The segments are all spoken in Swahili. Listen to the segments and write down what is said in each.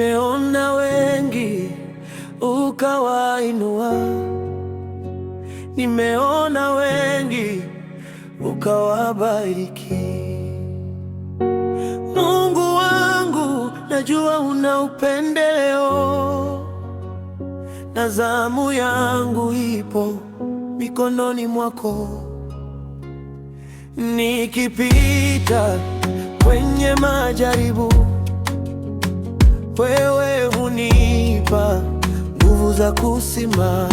Nimeona wengi ukawainua, nimeona wengi ukawabariki. Mungu wangu, najua una upendeleo, na zamu yangu ipo mikononi mwako. Nikipita kwenye majaribu, wewe hunipa nguvu za kusimama.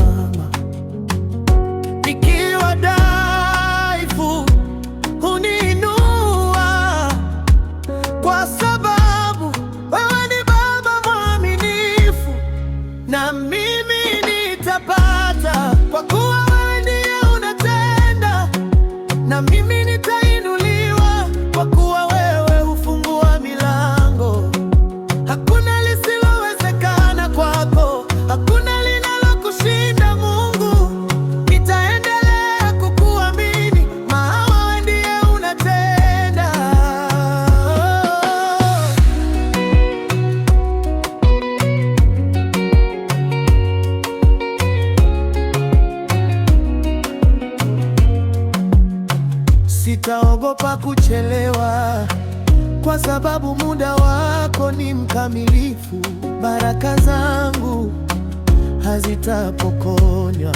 Nikiwa dhaifu, huniinua, kwa sababu wewe ni Baba mwaminifu. Na mimi nitapata, kwa kuwa wewe ndiye unatenda. Na mimi nitainuliwa, kwa kuwa wewe hufungua milango. Hakuna lisilowezekana kwako, hakuna linalokushinda Mungu. Nitaendelea kukuamini, maana wewe ndiye unatenda. Sitaogopa kuchelewa, kwa sababu muda wako ni mkamilifu. Baraka zangu hazitapokonywa,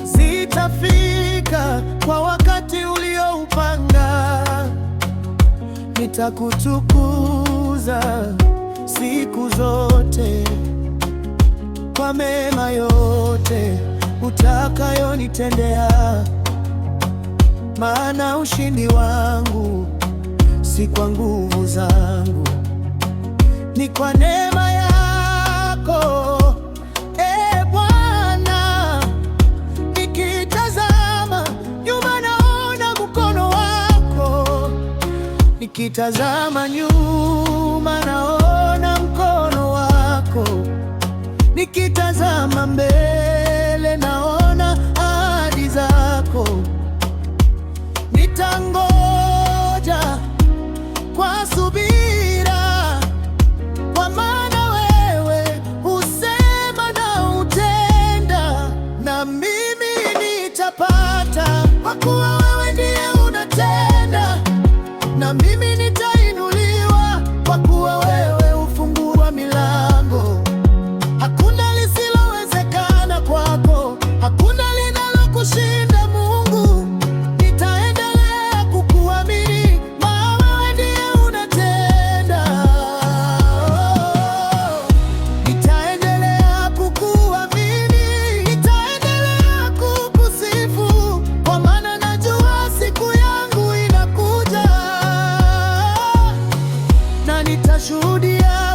zitafika kwa wakati ulioupanga. Nitakutukuza siku zote kwa mema yote utakayonitendea, maana ushindi wangu si kwa nguvu zangu, ni kwa neema yako, Bwana. Nikitazama nyuma naona mkono wako, nikitazama nyuma naona mkono wako, nikitazama mbele naona ahadi zako. Nitangoja kwa subira, kwa maana wewe husema na utenda. Na mimi nitapata, kwa kuwa wewe ndiye unatenda. Na mimi nitainuliwa, kwa kuwa wewe hufungua milango. Hakuna lisilowezekana kwako, hakuna linalokushinda Mungu. Nitaendelea kukuamini, maana wewe ndiye unatenda. Nitaendelea kukuamini, nitaendelea kukusifu, kwa maana najua siku yangu inakuja, na nitashuhudia